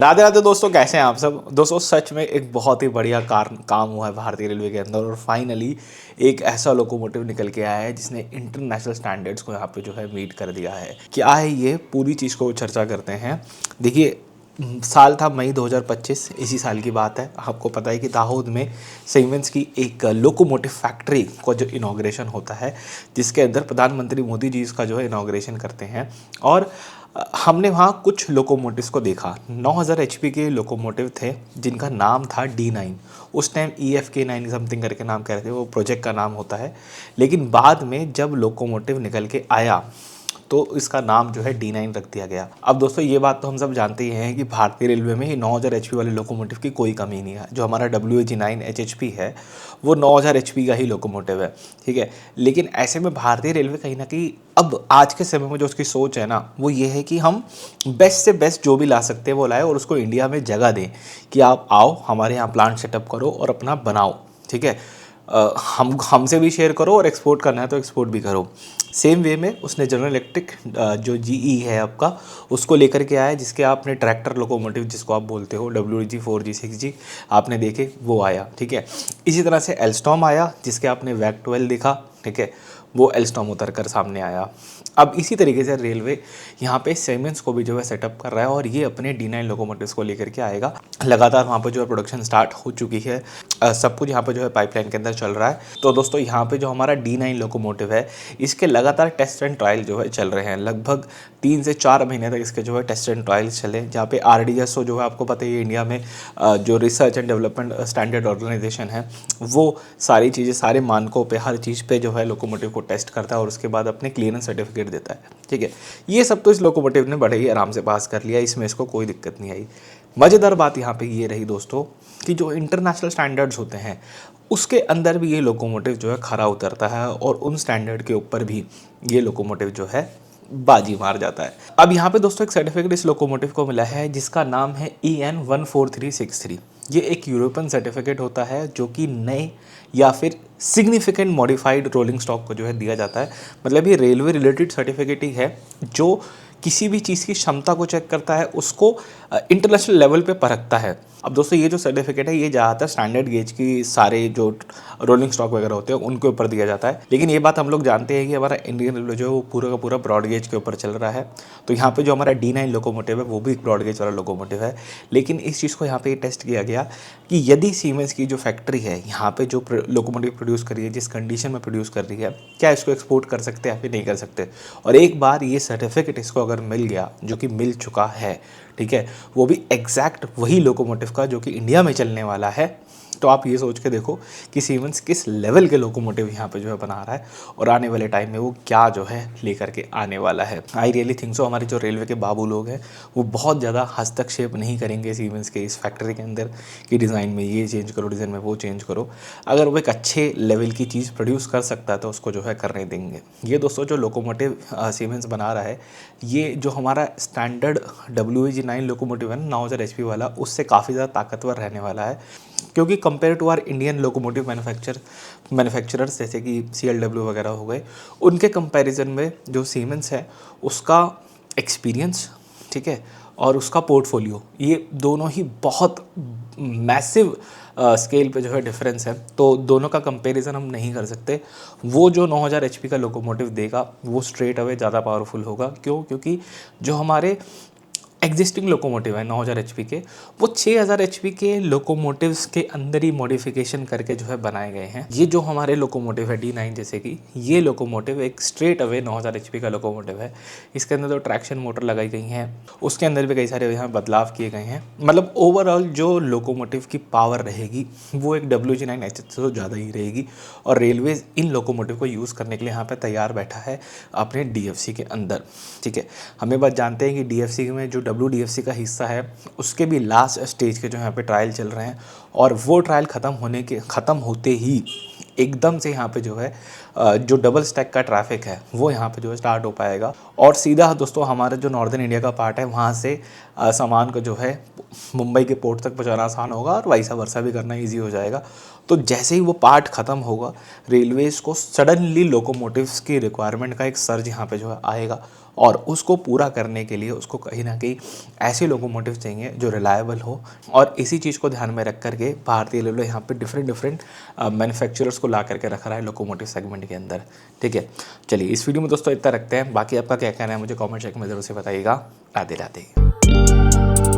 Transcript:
राधे राधे दोस्तों, कैसे हैं आप सब। दोस्तों सच में एक बहुत ही बढ़िया काम हुआ है भारतीय रेलवे के अंदर और फाइनली एक ऐसा लोकोमोटिव निकल के आया है जिसने इंटरनेशनल स्टैंडर्ड्स को यहाँ पे जो है मीट कर दिया है। क्या है ये पूरी चीज़ को चर्चा करते हैं। देखिए, साल था मई 2025, इसी साल की बात है। आपको पता है कि दाहोद में सीमेंस की एक लोकोमोटिव फैक्ट्री का जो इनॉग्रेशन होता है, जिसके अंदर प्रधानमंत्री मोदी जी इसका जो है इनॉग्रेशन करते हैं। और हमने वहाँ कुछ लोकोमोटिव्स को देखा। 9000 एचपी के लोकोमोटिव थे जिनका नाम था D9। उस टाइम EFK9 समथिंग करके नाम कह रहे थे, वो प्रोजेक्ट का नाम होता है। लेकिन बाद में जब लोकोमोटिव निकल के आया तो इसका नाम जो है D9 रख दिया गया। अब दोस्तों ये बात तो हम सब जानते ही हैं कि भारतीय रेलवे में 9000 एचपी वाले लोकोमोटिव की कोई कमी नहीं है। जो हमारा WAG9 HHP है वो 9000 एचपी का ही लोकोमोटिव है, ठीक है। लेकिन ऐसे में भारतीय रेलवे कहीं ना कहीं अब आज के समय में जो उसकी सोच है ना, वो ये है कि हम बेस्ट से बेस्ट जो भी ला सकते हैं वो लाए और उसको इंडिया में जगह दें कि आप आओ हमारे यहाँ प्लांट सेटअप करो और अपना बनाओ, ठीक है। हमसे भी शेयर करो और एक्सपोर्ट करना है तो एक्सपोर्ट भी करो। सेम वे में उसने जनरल इलेक्ट्रिक जो GE है आपका, उसको लेकर के आया, जिसके आपने ट्रैक्टर लोकोमोटिव जिसको आप बोलते हो WG 4G 6G आपने देखे, वो आया, ठीक है। इसी तरह से एल्स्टॉम आया जिसके आपने वैक 12 देखा, ठीक है। वो एल्स्टॉम उतर कर सामने आया। अब इसी तरीके से रेलवे यहाँ पे सीमेंस को भी जो है सेटअप कर रहा है और ये अपने D9 लोकोमोटिव्स को लेकर के आएगा। लगातार वहाँ पर जो है प्रोडक्शन स्टार्ट हो चुकी है। सब कुछ यहाँ पे जो है पाइपलाइन के अंदर चल रहा है। तो दोस्तों यहाँ पे जो हमारा D9 लोकोमोटिव है, इसके लगातार टेस्ट एंड ट्रायल जो है चल रहे हैं। लगभग 3 से 4 महीने तक इसके जो है टेस्ट एंड ट्रायल्स चले, जहाँ पे RDSO जो है आपको पता ही है इंडिया में जो research and development standard organisation है, वो सारी चीज़ें सारे मानकों पे हर चीज़ पे जो है लोकोमोटिव को टेस्ट करता है और उसके बाद अपने क्लियरेंस सर्टिफिकेट देता है, ठीक है। ये सब तो इस लोकोमोटिव ने बड़े ही आराम से पास कर लिया, इसमें इसको कोई दिक्कत नहीं आई। मज़ेदार बात यहाँ पे ये रही दोस्तों कि जो इंटरनेशनल स्टैंडर्ड्स होते हैं उसके अंदर भी ये लोकोमोटिव जो है खरा उतरता है और उन स्टैंडर्ड के ऊपर भी ये लोकोमोटिव जो है बाजी मार जाता है। अब यहाँ पे दोस्तों एक सर्टिफिकेट इस लोकोमोटिव को मिला है जिसका नाम है EN 14363। ये एक यूरोपियन सर्टिफिकेट होता है जो कि नए या फिर सिग्निफिकेंट मॉडिफाइड रोलिंग स्टॉक को जो है दिया जाता है। मतलब ये रेलवे रिलेटेड सर्टिफिकेट ही है जो किसी भी चीज़ की क्षमता को चेक करता है, उसको इंटरनेशनल लेवल पे परखता है। अब दोस्तों ये जो सर्टिफिकेट है ये ज़्यादातर स्टैंडर्ड गेज की सारे जो रोलिंग स्टॉक वगैरह होते हैं उनके ऊपर दिया जाता है। लेकिन ये बात हम लोग जानते हैं कि हमारा इंडियन रेलवे जो है वो पूरा का पूरा ब्रॉड गेज के ऊपर चल रहा है। तो यहाँ पे जो हमारा D9 लोकोमोटिव है वो भी एक ब्रॉड गेज वाला लोकोमोटिव है। लेकिन इस चीज़ को यहाँ पे टेस्ट किया गया कि यदि सीमेंस की जो फैक्ट्री है यहाँ पे जो लोकोमोटिव प्रोड्यूस कर रही है, जिस कंडीशन में प्रोड्यूस कर रही है, क्या इसको एक्सपोर्ट कर सकते हैं या फिर नहीं कर सकते। और एक बार ये सर्टिफिकेट इसको अगर मिल गया, जो कि मिल चुका है, ठीक है, वो भी एग्जैक्ट वही लोकोमोटिव का जो कि इंडिया में चलने वाला है, तो आप ये सोच के देखो कि सीमेंस किस लेवल के लोकोमोटिव यहाँ पे जो है बना रहा है और आने वाले टाइम में वो क्या जो है लेकर के आने वाला है। आई रियली थिंक सो हमारे जो रेलवे के बाबू लोग हैं वो बहुत ज़्यादा हस्तक्षेप नहीं करेंगे सीमेंस के इस फैक्ट्री के अंदर कि डिज़ाइन में ये चेंज करो, डिज़ाइन में वो चेंज करो। अगर वो एक अच्छे लेवल की चीज़ प्रोड्यूस कर सकता है तो उसको जो है करने देंगे। ये दोस्तों जो लोकोमोटिव सीमेंस बना रहा है, ये जो हमारा स्टैंडर्ड WAG9 लोकोमोटिव है ना 9000 एचपी वाला, उससे काफ़ी ज़्यादा ताकतवर रहने वाला है। क्योंकि compare to our Indian locomotive manufacturers जैसे कि CLW वगैरह हो गए, उनके कंपैरिजन में जो सीमेंस है उसका एक्सपीरियंस, ठीक है, और उसका पोर्टफोलियो, ये दोनों ही बहुत मैसिव स्केल पे जो है डिफरेंस है। तो दोनों का कंपैरिजन हम नहीं कर सकते। वो जो 9000 एचपी का लोकोमोटिव देगा वो स्ट्रेट अवे ज़्यादा पावरफुल होगा। क्यों? क्योंकि जो हमारे एग्जिस्टिंग लोकोमोटिव है 9000 एचपी के, वो 6000 एचपी के लोकोमोटिव्स के अंदर ही मॉडिफिकेशन करके जो है बनाए गए हैं। ये जो हमारे लोकोमोटिव है D9 जैसे कि ये लोकोमोटिव एक स्ट्रेट अवे 9000 एचपी का लोकोमोटिव है। इसके अंदर तो ट्रैक्शन मोटर लगाई गई हैं, उसके अंदर भी कई सारे यहाँ बदलाव किए गए हैं। मतलब ओवरऑल जो लोकोमोटिव की पावर रहेगी वो एक WG9 HH से ज़्यादा ही रहेगी और रेलवे इन लोकोमोटिव को यूज़ करने के लिए यहाँ पर तैयार बैठा है अपने DFC के अंदर, ठीक है। हमें बात जानते हैं कि DFC में जो WDFC का हिस्सा है उसके भी लास्ट स्टेज के जो यहाँ पे ट्रायल चल रहे हैं और वो ट्रायल ख़त्म होते ही एकदम से यहाँ पे जो है जो डबल स्टैक का ट्रैफिक है वो यहाँ पे जो है स्टार्ट हो पाएगा और सीधा दोस्तों हमारा जो नॉर्दर्न इंडिया का पार्ट है वहाँ से सामान को जो है मुंबई के पोर्ट तक पहुंचाना आसान होगा और वाइसा वर्सा भी करना इजी हो जाएगा। तो जैसे ही वो पार्ट ख़त्म होगा, रेलवेज़ को सडनली लोकोमोटिव्स की रिक्वायरमेंट का एक सर्ज यहाँ पे जो है आएगा, और उसको पूरा करने के लिए उसको कहीं ना कहीं ऐसे लोकोमोटिव चाहिए जो रिलायबल हो। और इसी चीज़ को ध्यान में रख करके भारतीय रेलवे यहाँ पे डिफरेंट मैन्युफैक्चरर्स को ला करके रख रहा है लोकोमोटिव सेगमेंट के अंदर। ठीक है, चलिए इस वीडियो में दोस्तों इतना रखते हैं, बाकी आपका क्या कहना है मुझे कॉमेंट सेक्शन में ज़रूर से बताइएगा। राधे राधे।